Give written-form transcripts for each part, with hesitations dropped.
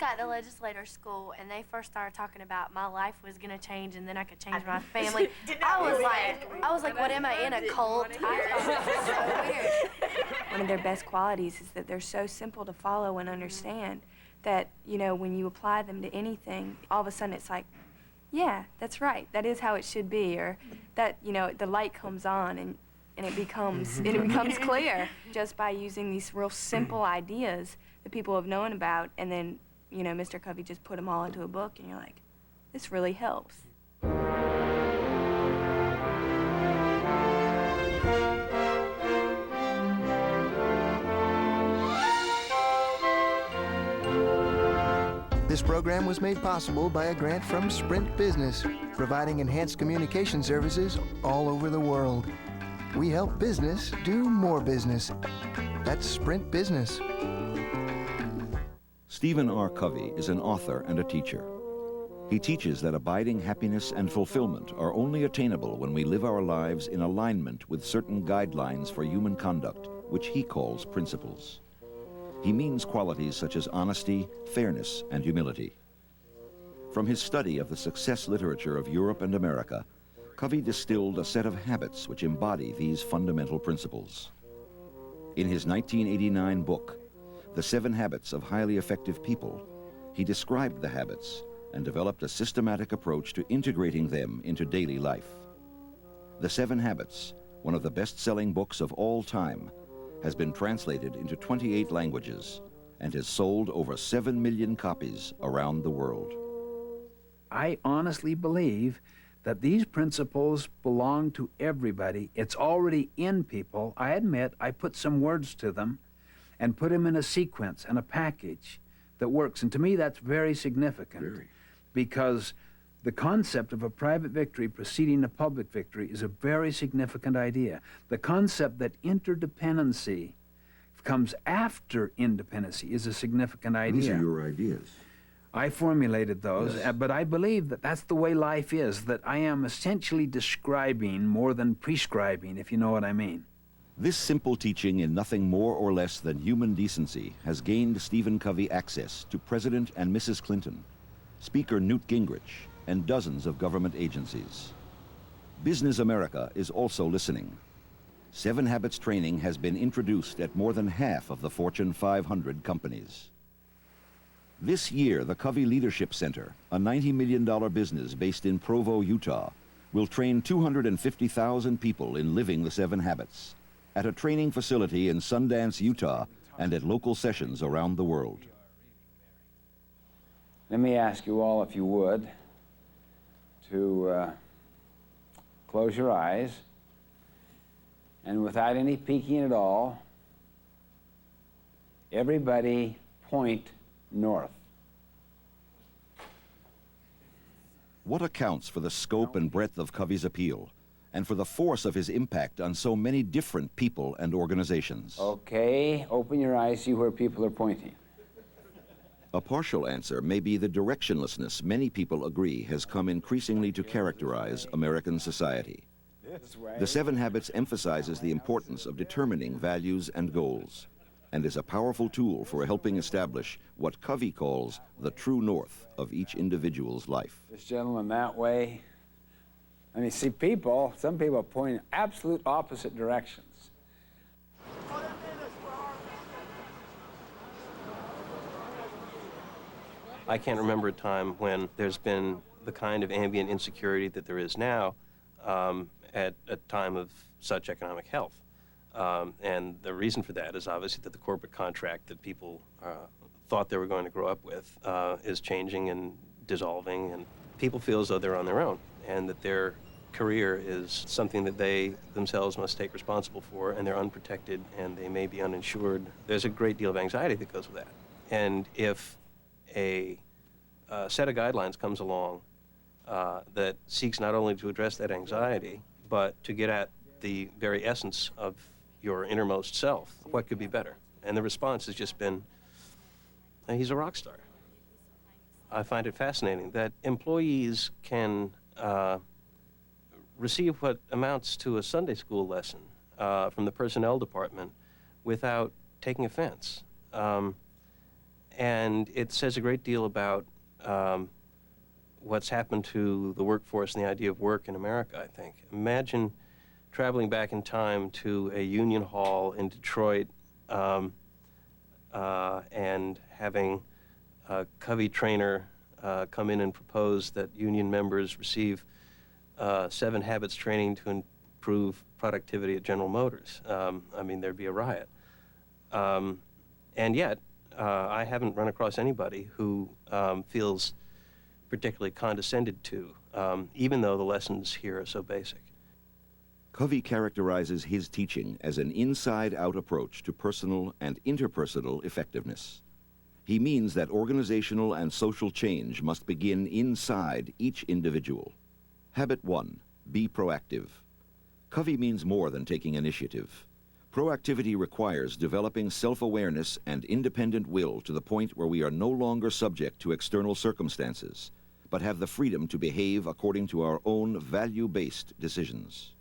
at the legislator school and they first started talking about my life was gonna change and then I could change my family, I was like, what am I in a cult? I thought it was so weird. One of their best qualities is that they're so simple to follow and understand that, you know, when you apply them to anything, all of a sudden it's like, yeah, that's right, that is how it should be, or that, you know, the light comes on and it becomes clear just by using these real simple ideas that people have known about, and then, you know, Mr. Covey just put them all into a book, and you're like, this really helps. This program was made possible by a grant from Sprint Business, providing enhanced communication services all over the world. We help business do more business. That's Sprint Business. Stephen R. Covey is an author and a teacher. He teaches that abiding happiness and fulfillment are only attainable when we live our lives in alignment with certain guidelines for human conduct, which he calls principles. He means qualities such as honesty, fairness, and humility. From his study of the success literature of Europe and America, Covey distilled a set of habits which embody these fundamental principles. In his 1989 book, The 7 Habits of Highly Effective People, he described the habits and developed a systematic approach to integrating them into daily life. The 7 Habits, one of the best-selling books of all time, has been translated into 28 languages and has sold over 7 million copies around the world. I honestly believe that these principles belong to everybody. It's already in people. I admit I put some words to them and put them in a sequence and a package that works. And to me, that's very significant. Because the concept of a private victory preceding a public victory is a very significant idea. The concept that interdependency comes after independency is a significant idea. These are your ideas. I formulated those, yes. But I believe that that's the way life is, that I am essentially describing more than prescribing, if you know what I mean. This simple teaching in nothing more or less than human decency has gained Stephen Covey access to President and Mrs. Clinton, Speaker Newt Gingrich, and dozens of government agencies. Business America is also listening. 7 Habits training has been introduced at more than half of the Fortune 500 companies. This year, the Covey Leadership Center, a $90 million business based in Provo, Utah, will train 250,000 people in living the 7 Habits at a training facility in Sundance, Utah, and at local sessions around the world. Let me ask you all, if you would, to close your eyes, and without any peeking at all, everybody point north. What accounts for the scope and breadth of Covey's appeal, and for the force of his impact on so many different people and organizations? Okay, open your eyes, see where people are pointing. A partial answer may be the directionlessness many people agree has come increasingly to characterize American society. The 7 Habits emphasizes the importance of determining values and goals, and is a powerful tool for helping establish what Covey calls the true north of each individual's life. This gentleman that way. I mean, see, some people are pointing absolute opposite directions. I can't remember a time when there's been the kind of ambient insecurity that there is now at a time of such economic health. And the reason for that is obviously that the corporate contract that people thought they were going to grow up with is changing and dissolving, and people feel as though they're on their own, and that their career is something that they themselves must take responsible for, and they're unprotected, and they may be uninsured. There's a great deal of anxiety that goes with that. And if a set of guidelines comes along that seeks not only to address that anxiety, but to get at the very essence of your innermost self, what could be better? And the response has just been, he's a rock star. I find it fascinating that employees can receive what amounts to a Sunday school lesson from the personnel department without taking offense. And it says a great deal about what's happened to the workforce and the idea of work in America, I think. Imagine traveling back in time to a union hall in Detroit and having a Covey trainer come in and propose that union members receive 7 habits training to improve productivity at General Motors. I mean, there'd be a riot. And yet, I haven't run across anybody who feels particularly condescended to, even though the lessons here are so basic. Covey characterizes his teaching as an inside-out approach to personal and interpersonal effectiveness. He means that organizational and social change must begin inside each individual. Habit 1, be proactive. Covey means more than taking initiative. Proactivity requires developing self-awareness and independent will to the point where we are no longer subject to external circumstances, but have the freedom to behave according to our own value-based decisions.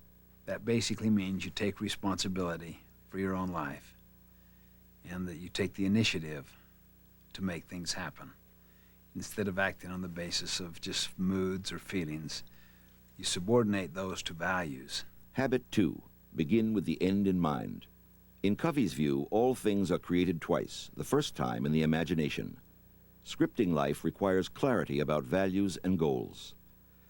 That basically means you take responsibility for your own life and that you take the initiative to make things happen. Instead of acting on the basis of just moods or feelings, you subordinate those to values. Habit 2, begin with the end in mind. In Covey's view, all things are created twice, the first time in the imagination. Scripting life requires clarity about values and goals.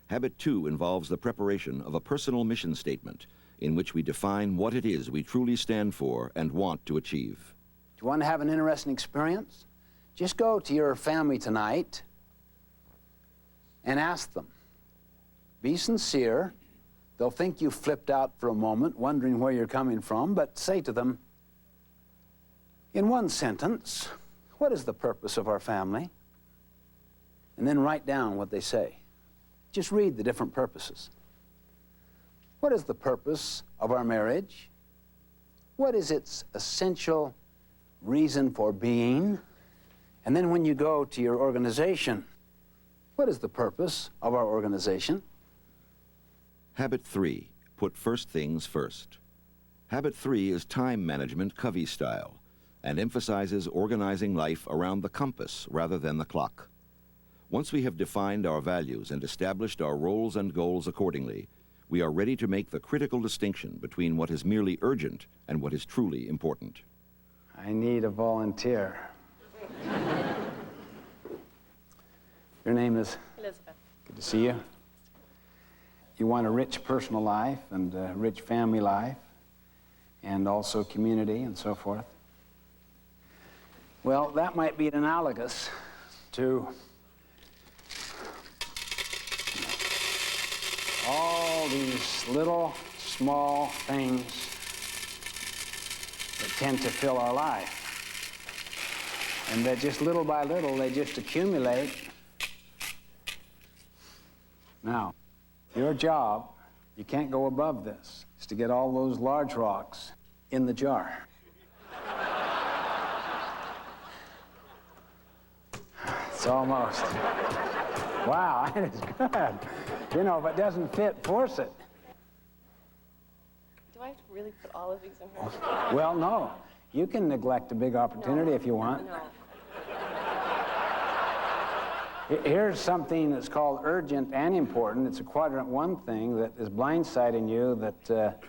Habit 2 involves the preparation of a personal mission statement in which we define what it is we truly stand for and want to achieve. Do you want to have an interesting experience? Just go to your family tonight and ask them. Be sincere. They'll think you flipped out for a moment, wondering where you're coming from, but say to them, in one sentence, what is the purpose of our family? And then write down what they say. Just read the different purposes. What is the purpose of our marriage? What is its essential reason for being? And then when you go to your organization, what is the purpose of our organization? Habit 3, put first things first. Habit 3 is time management Covey style and emphasizes organizing life around the compass rather than the clock. Once we have defined our values and established our roles and goals accordingly, we are ready to make the critical distinction between what is merely urgent and what is truly important. I need a volunteer. Your name is? Elizabeth. Good to see you. You want a rich personal life and a rich family life and also community and so forth. Well, that might be analogous to all these little, small things that tend to fill our life. And that just little by little, they just accumulate. Now, your job, you can't go above this, is to get all those large rocks in the jar. It's almost. Wow, that is good. You know, if it doesn't fit, force it. Do I have to really put all of these in here? Well, no. You can neglect a big opportunity if you want. No. Here's something that's called urgent and important. It's a quadrant 1 thing that is blindsiding you, that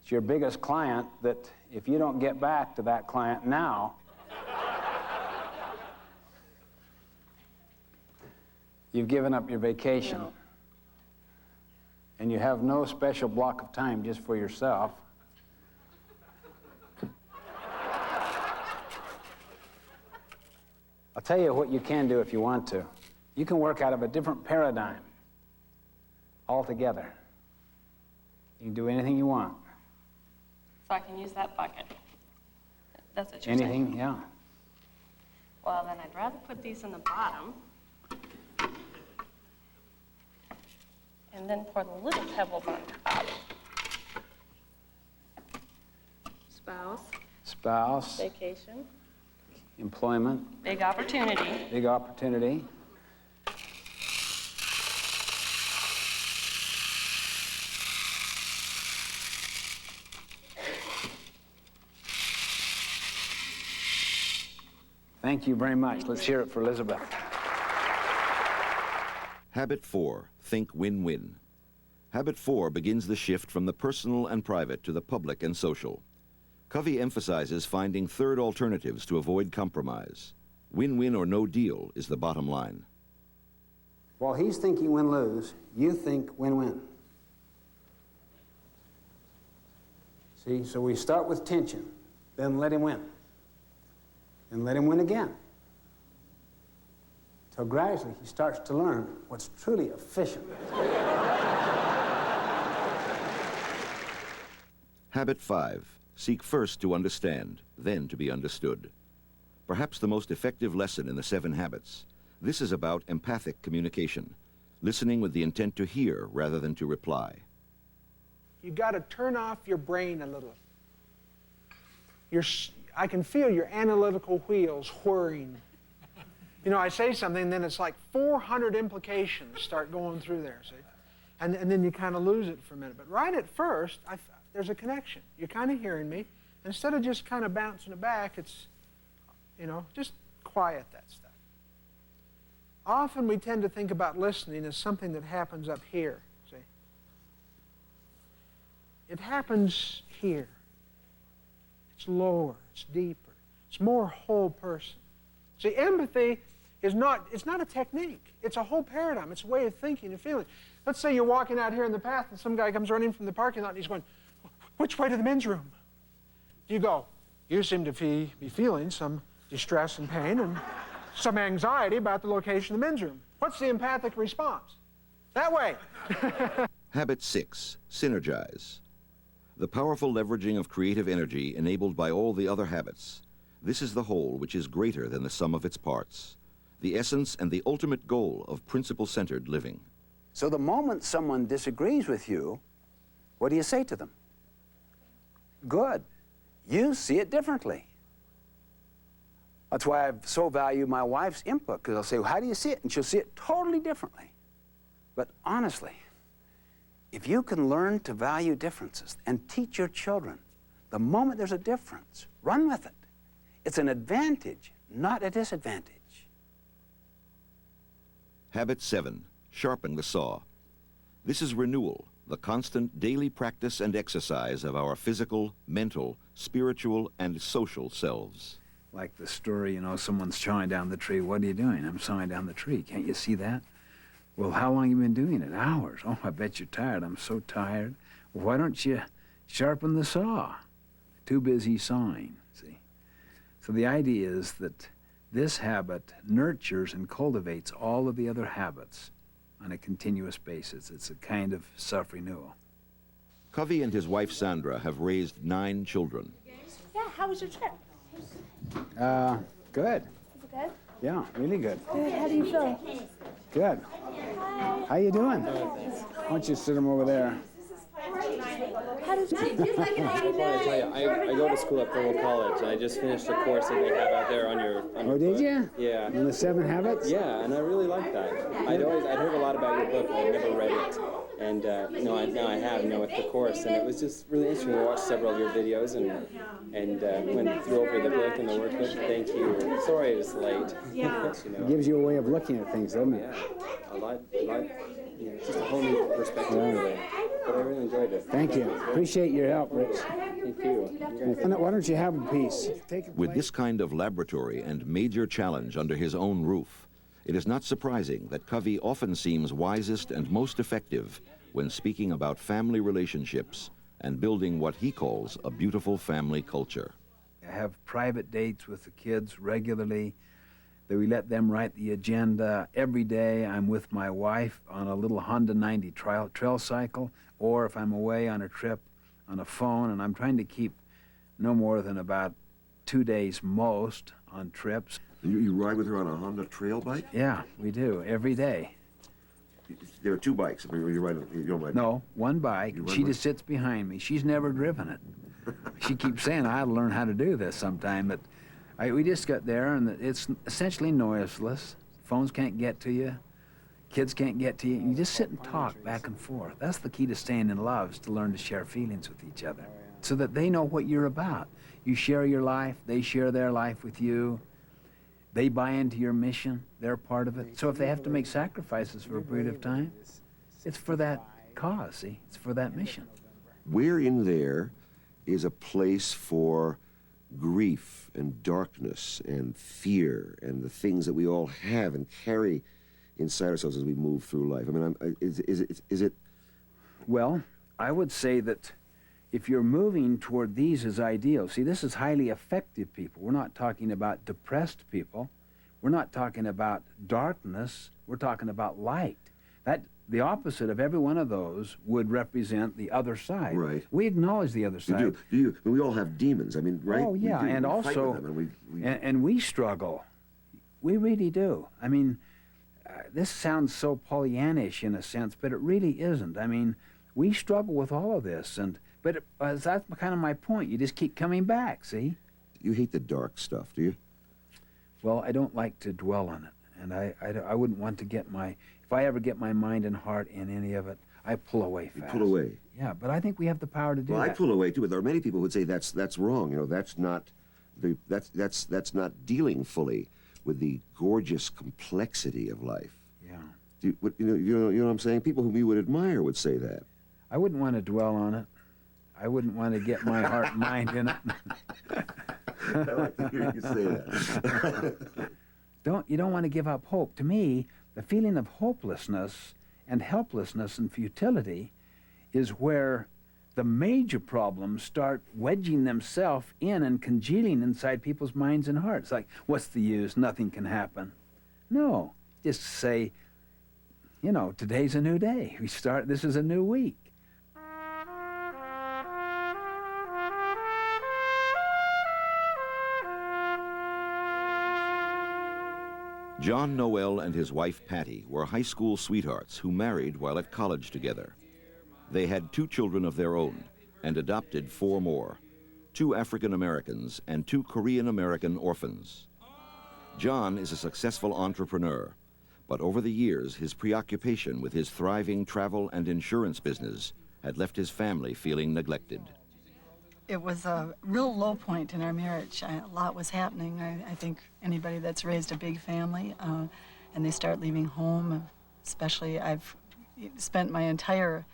it's your biggest client, that if you don't get back to that client now, you've given up your vacation. No. And you have no special block of time just for yourself. I'll tell you what you can do if you want to. You can work out of a different paradigm altogether. You can do anything you want. So I can use that bucket. That's what you're Anything, saying? yeah. Well, then I'd rather put these in the bottom. And then pour the little pebbles on top. Spouse. Spouse, Vacation. employment, Big opportunity. big opportunity. Thank you very much. Let's hear it for Elizabeth. Habit 4, think win-win. Habit 4 begins the shift from the personal and private to the public and social. Covey emphasizes finding third alternatives to avoid compromise. Win-win or no deal is the bottom line. While he's thinking win-lose, you think win-win. See, so we start with tension, then let him win. And let him win again. Till gradually he starts to learn what's truly efficient. Habit 5, seek first to understand, then to be understood. Perhaps the most effective lesson in the 7 habits. This is about empathic communication, listening with the intent to hear rather than to reply. You've got to turn off your brain a little. I can feel your analytical wheels whirring. You know, I say something, then it's like 400 implications start going through there, see? And then you kind of lose it for a minute. But right at first, there's a connection. You're kind of hearing me. Instead of just kind of bouncing it back, it's, you know, just quiet that stuff. Often we tend to think about listening as something that happens up here, see? It happens here. It's lower, it's deeper, it's more whole person. See, empathy is it's not a technique. It's a whole paradigm. It's a way of thinking and feeling. Let's say you're walking out here in the path and some guy comes running from the parking lot and he's going, which way to the men's room? You go, you seem to be feeling some distress and pain and some anxiety about the location of the men's room. What's the empathic response? That way. Habit 6, synergize. The powerful leveraging of creative energy enabled by all the other habits. This is the whole which is greater than the sum of its parts. The essence and the ultimate goal of principle-centered living. So the moment someone disagrees with you, what do you say to them? Good. You see it differently. That's why I so value my wife's input, because I'll say, well, how do you see it? And she'll see it totally differently. But honestly, if you can learn to value differences and teach your children, the moment there's a difference, run with it. It's an advantage, not a disadvantage. Habit 7, sharpen the saw. This is renewal, the constant daily practice and exercise of our physical, mental, spiritual, and social selves. Like the story, you know, someone's sawing down the tree. What are you doing? I'm sawing down the tree. Can't you see that? Well, how long have you been doing it? Hours. Oh, I bet you're tired. I'm so tired. Well, why don't you sharpen the saw? Too busy sawing, see? So the idea is that this habit nurtures and cultivates all of the other habits on a continuous basis. It's a kind of self-renewal. Covey and his wife Sandra have raised 9 children. Yeah, how was your trip? Good. Was it good? Yeah, really good. Good. How do you feel? Good. How you doing? Why don't you sit them over there? How did you I just want to tell you, I go to school at Provo College, and I just finished a course that they have out there on your Oh, did you? Yeah. On the 7 habits? Yeah, and I really like that. I'd heard a lot about your book, and I'd never read it. And now I have, with the course, and it was just really interesting to watch several of your videos and went through over the book and the workbook. Thank you. Sorry it was late. Yeah. It gives you a way of looking at things, doesn't it? Yeah, a lot, just a whole new perspective, really. But I really enjoyed it. Thank you. Appreciate your help, Rich. Thank you. Why don't you have a piece? With this kind of laboratory and major challenge under his own roof, it is not surprising that Covey often seems wisest and most effective when speaking about family relationships and building what he calls a beautiful family culture. I have private dates with the kids regularly. That we let them write the agenda. Every day I'm with my wife on a little Honda 90 trail cycle, or if I'm away on a trip on a phone, and I'm trying to keep no more than about 2 days most on trips. You ride with her on a Honda trail bike? Yeah, we do, every day. There are 2 bikes. You don't ride. No, one bike. She just sits behind me. She's never driven it. She keeps saying, I ought to learn how to do this sometime, but we just got there, and it's essentially noiseless. Phones can't get to you. Kids can't get to you. You just sit and talk back and forth. That's the key to staying in love, is to learn to share feelings with each other so that they know what you're about. You share your life, they share their life with you. They buy into your mission, they're part of it. So if they have to make sacrifices for a period of time, it's for that cause, see? It's for that mission. Where in there is a place for grief and darkness and fear and the things that we all have and carry inside ourselves as we move through life? I mean, is it? Well, I would say that if you're moving toward these as ideals, see, this is highly effective people. We're not talking about depressed people. We're not talking about darkness. We're talking about light. The opposite of every one of those would represent the other side. Right. We acknowledge the other side. You do. We all have demons. I mean, right? Oh, yeah, and also, and we struggle. We really do. I mean, this sounds so Pollyannish in a sense, but it really isn't. I mean, we struggle with all of this, but that's kind of my point. You just keep coming back, see? You hate the dark stuff, do you? Well, I don't like to dwell on it, and I wouldn't want to get if I ever get my mind and heart in any of it, I pull away fast. You pull away. Yeah, but I think we have the power to do that. Well, I pull away too, but there are many people who would say that's wrong. You know, that's not dealing fully with the gorgeous complexity of life. Yeah. You know what I'm saying? People whom you would admire would say that. I wouldn't want to dwell on it. I wouldn't want to get my heart and mind in it. I like to hear you say that. You don't want to give up hope. To me, the feeling of hopelessness and helplessness and futility is where the major problems start wedging themselves in and congealing inside people's minds and hearts. Like, what's the use? Nothing can happen. No, just say, you know, today's a new day. This is a new week. John Noel and his wife Patty were high school sweethearts who married while at college together. They had 2 children of their own and adopted 4 more, 2 African Americans and 2 Korean American orphans. John is a successful entrepreneur, but over the years his preoccupation with his thriving travel and insurance business had left his family feeling neglected. It was a real low point in our marriage. A lot was happening. I think anybody that's raised a big family and they start leaving home, especially I've spent my entire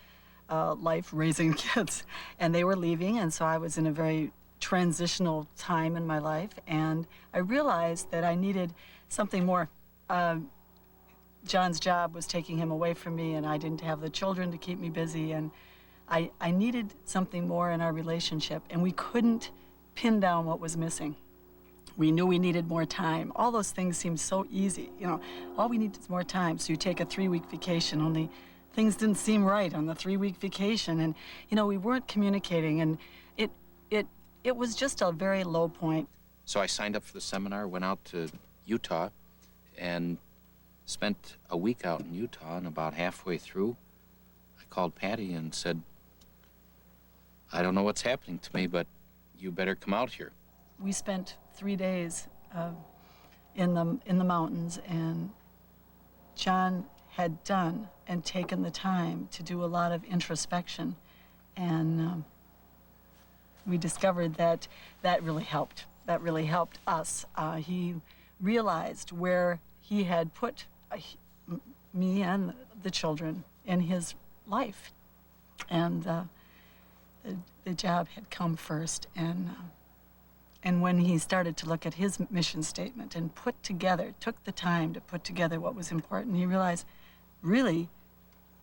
life raising kids, and they were leaving, and so I was in a very transitional time in my life, and I realized that I needed something more. John's job was taking him away from me, and I didn't have the children to keep me busy, and I needed something more in our relationship, and we couldn't pin down what was missing. We knew we needed more time. All those things seemed so easy. You know, all we need is more time. So you take a 3-week vacation, only things didn't seem right on the 3-week vacation, and you know, we weren't communicating, and it was just a very low point. So I signed up for the seminar, went out to Utah, and spent a week out in Utah, and about halfway through, I called Patty and said, I don't know what's happening to me, but you better come out here. We spent 3 days in the mountains, and John had done and taken the time to do a lot of introspection, and we discovered that really helped. That really helped us. He realized where he had put me and the children in his life, and the job had come first, and when he started to look at his mission statement and took the time to put together what was important, he realized, really,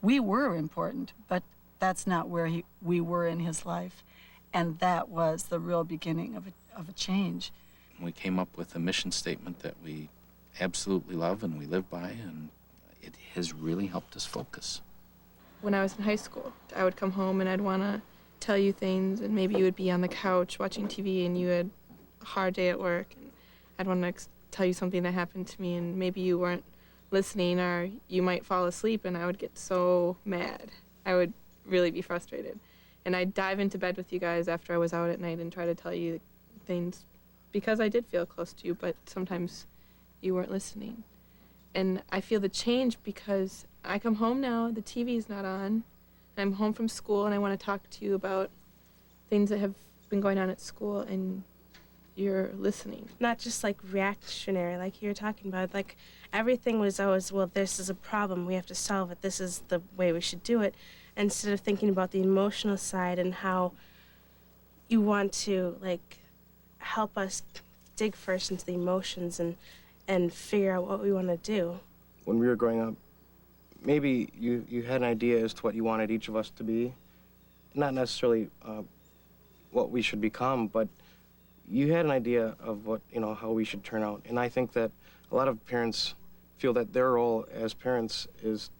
we were important, but that's not where we were in his life, and that was the real beginning of a change. We came up with a mission statement that we absolutely love and we live by, and it has really helped us focus. When I was in high school, I would come home and I'd want to tell you things, and maybe you would be on the couch watching TV and you had a hard day at work, and I'd want to tell you something that happened to me, and maybe you weren't listening, or you might fall asleep, and I would get so mad. I would really be frustrated. And I'd dive into bed with you guys after I was out at night and try to tell you things because I did feel close to you, but sometimes you weren't listening. And I feel the change because I come home now, the TV's not on, and I'm home from school, and I want to talk to you about things that have been going on at school, and you're listening. Not just like reactionary, like you were talking about. Like everything was always, well, this is a problem, we have to solve it, this is the way we should do it, instead of thinking about the emotional side and how you want to like help us dig first into the emotions and figure out what we want to do. When we were growing up, maybe you had an idea as to what you wanted each of us to be. Not necessarily what we should become, but you had an idea of what, how we should turn out. And I think that a lot of parents feel that their role as parents is